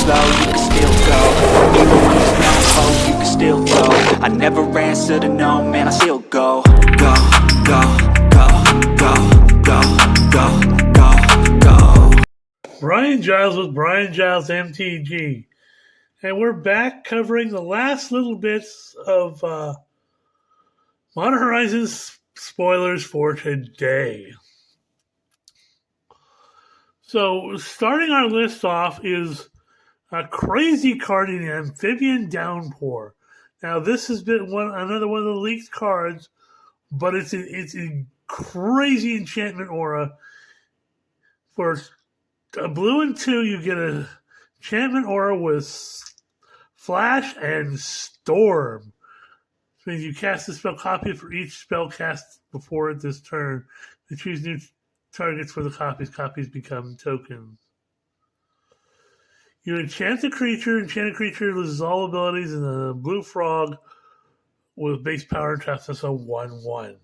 slow, you can still go. Even when there's no hope, you can still go. I never answer to no, man, I still go. Go, go, go, go, go, go, go, go. Brian Giles with Brian Giles MTG. And we're back covering the last little bits of Modern Horizons spoilers for today. So, starting our list off is a crazy card in Amphibian Downpour. Now, this has been another one of the leaked cards, but it's a crazy enchantment aura. For a blue and 2, you get a enchantment aura with Flash and Storm. Which means you cast a spell, copy for each spell cast before it this turn. You choose new targets for the copies. Copies become tokens. You enchant a creature. Enchanted creature loses all abilities, and the blue frog with base power traps us a 1/1.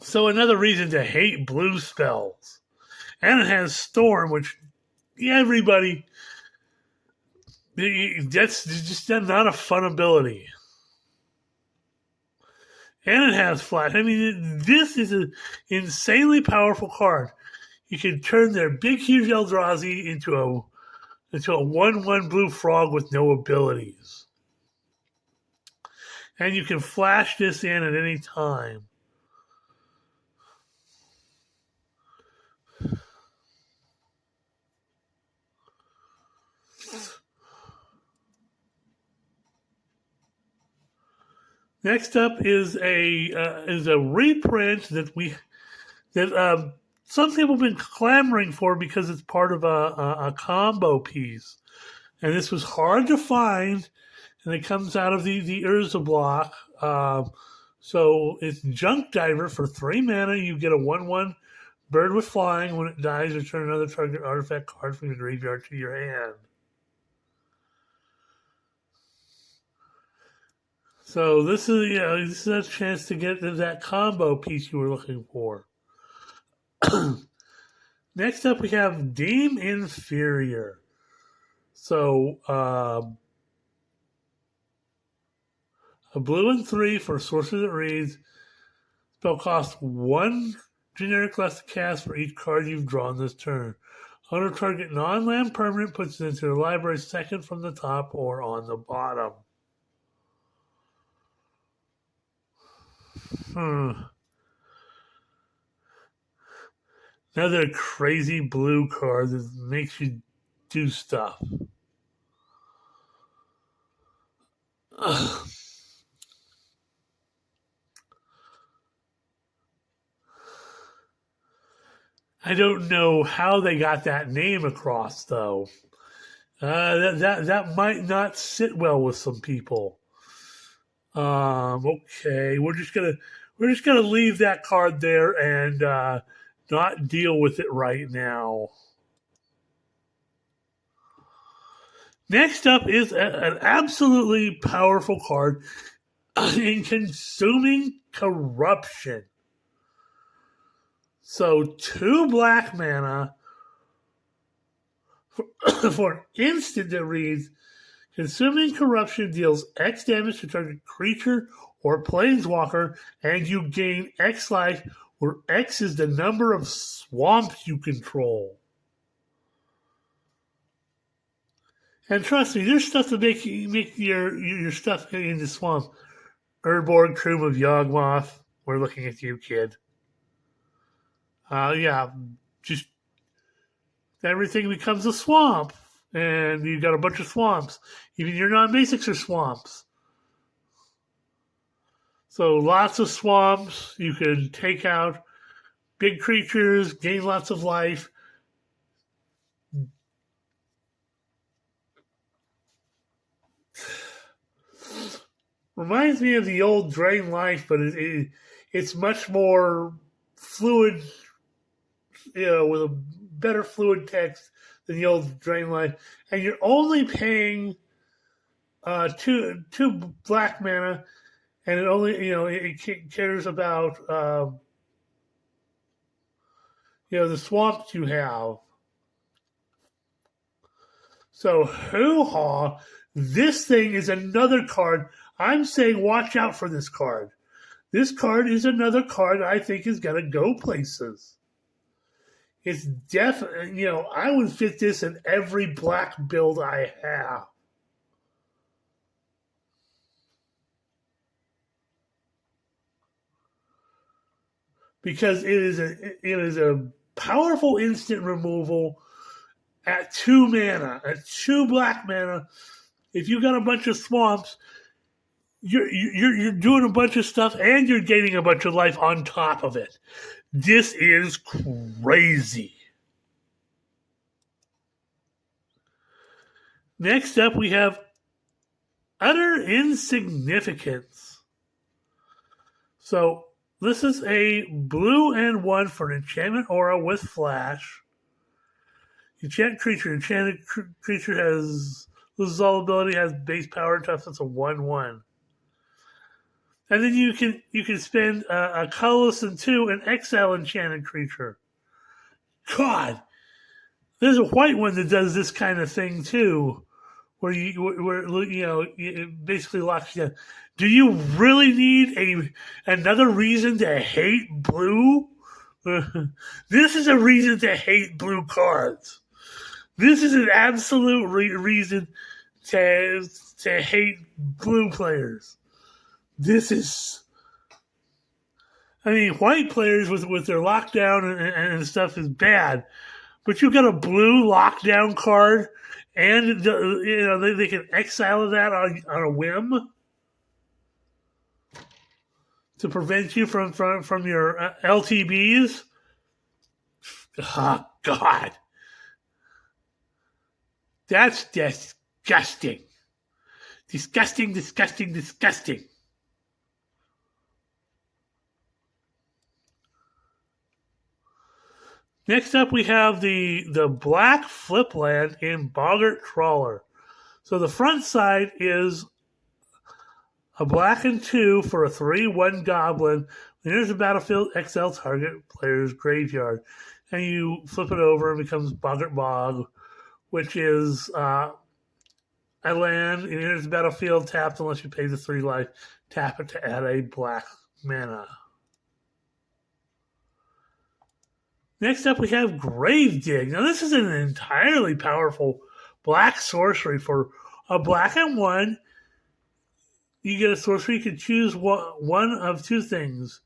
So another reason to hate blue spells. And it has Storm, which everybody... That's just not a fun ability. And it has Flash. I mean, this is an insanely powerful card. You can turn their big, huge Eldrazi into a 1/1 blue frog with no abilities. And you can flash this in at any time. Next up is a reprint that some people have been clamoring for because it's part of a combo piece, and this was hard to find, and it comes out of the Urza block. So it's Junk Diver for 3 mana. You get a 1/1 bird with flying. When it dies, return another target artifact card from your graveyard to your hand. So this is a chance to get that combo piece you were looking for. Next up, we have Deem Inferior. So a blue and 3 for sorcerer that reads. Spell costs 1 generic less to cast for each card you've drawn this turn. On a target non-land permanent, puts it into the library second from the top or on the bottom. Another crazy blue card that makes you do stuff. I don't know how they got that name across, though. That might not sit well with some people. Okay, we're just gonna leave that card there and not deal with it right now. Next up is an absolutely powerful card in Consuming Corruption. So 2 black mana for an instant that reads, Consuming Corruption deals X damage to target creature or planeswalker, and you gain X life, where X is the number of swamps you control. And trust me, there's stuff to make your stuff in the swamp. Urborg, Tomb of Yawgmoth, we're looking at you, kid. Just everything becomes a swamp. And you've got a bunch of swamps. Even your non-basics are swamps. So lots of swamps. You can take out big creatures, gain lots of life. Reminds me of the old Drain Life, but it's much more fluid, with a better fluid text than the old Drain Life. And you're only paying two black mana, and it only, it cares about, the swamps you have. So, hoo-ha, this thing is another card. I'm saying watch out for this card. This card is another card I think is going to go places. It's definitely, I would fit this in every black build I have. Because it is a powerful instant removal at 2 mana, at 2 black mana. If you got a bunch of swamps, you're doing a bunch of stuff and you're gaining a bunch of life on top of it. This is crazy. Next up, we have Utter Insignificance. So, this is a blue and 1 for an enchantment aura with flash. Enchanted creature. Enchanted creature loses all ability, has base power and toughness. That's a 1/1. And then you can spend a colorless and 2 and exile enchanted creature. God, there's a white one that does this kind of thing too, where it basically locks you down. Do you really need another reason to hate blue? This is a reason to hate blue cards. This is an absolute reason to hate blue players. This is, white players with their lockdown and stuff is bad, but you've got a blue lockdown card, and they can exile that on a whim to prevent you from your LTBs. Oh God, that's disgusting, disgusting, disgusting, disgusting. Next up, we have the black flip land in Boggart Trawler. So the front side is a black and 2 for a 3/1 goblin. When there's a battlefield, exile target player's graveyard. And you flip it over and it becomes Boggart Bog, which is a land. And enters the battlefield tapped unless you pay the 3 life. Tap it to add a black mana. Next up, we have Grave Dig. Now, this is an entirely powerful black sorcery for a black and 1. You get a sorcery. You can choose one of 2 things.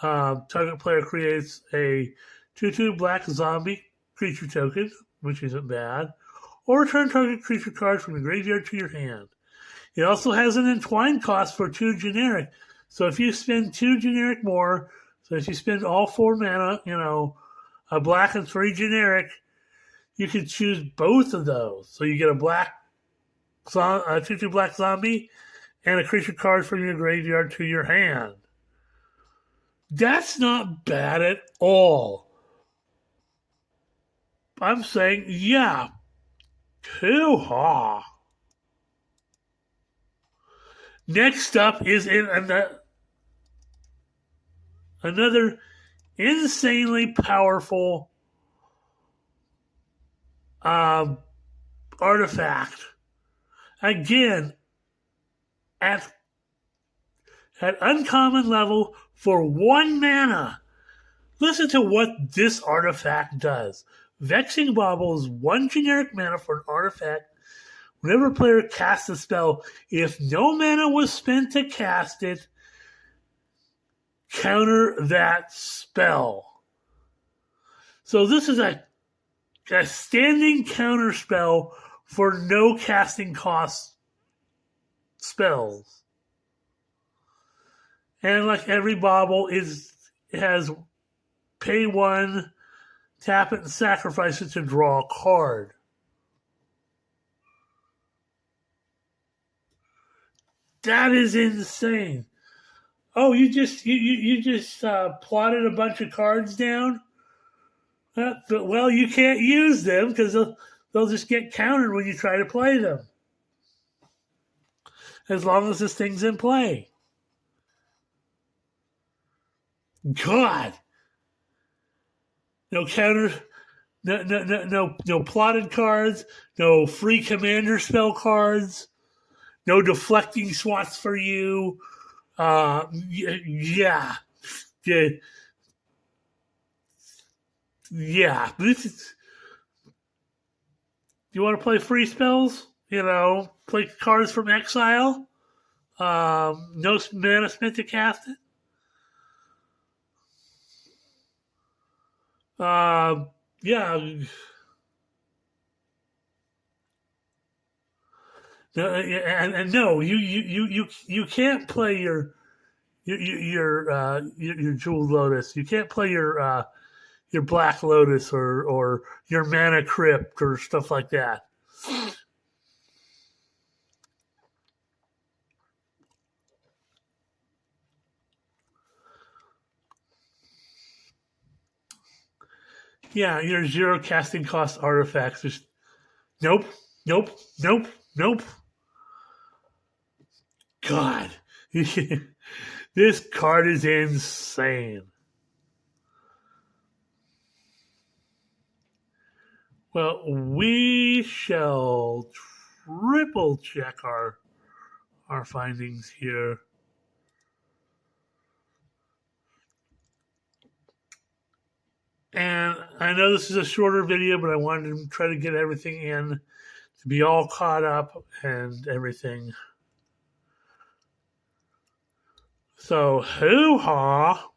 Target player creates a 2/2 black zombie creature token, which isn't bad, or return target creature card from your graveyard to your hand. It also has an entwine cost for 2 generic. So if you spend 2 generic more, so if you spend all 4 mana, a black and 3 generic, you can choose both of those. So you get a 2/2 black zombie and a creature card from your graveyard to your hand. That's not bad at all. I'm saying, yeah, hoo-ha. Next up is in another insanely powerful artifact. Again, at uncommon level for 1 mana. Listen to what this artifact does. Vexing Bauble is 1 generic mana for an artifact. Whenever a player casts a spell, if no mana was spent to cast it, counter that spell. So this is a standing counter spell for no casting cost spells. And like every Bauble, it has pay 1, tap it, and sacrifice it to draw a card. That is insane. Oh, you just plotted a bunch of cards down? Well, you can't use them because they'll just get countered when you try to play them. As long as this thing's in play. God. No counter no plotted cards, no free commander spell cards, no deflecting swats for you. Yeah. Yeah. This is. You want to play free spells? Play cards from exile. No mana spent to cast it. Yeah. And no, you can't play your Jeweled Lotus. You can't play your Black Lotus or your Mana Crypt or stuff like that. Yeah, your 0 casting cost artifacts. Just nope. God, this card is insane. Well, we shall triple check our findings here. And I know this is a shorter video, but I wanted to try to get everything in to be all caught up and everything. So, hoo-ha.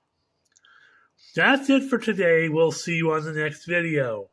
That's it for today. We'll see you on the next video.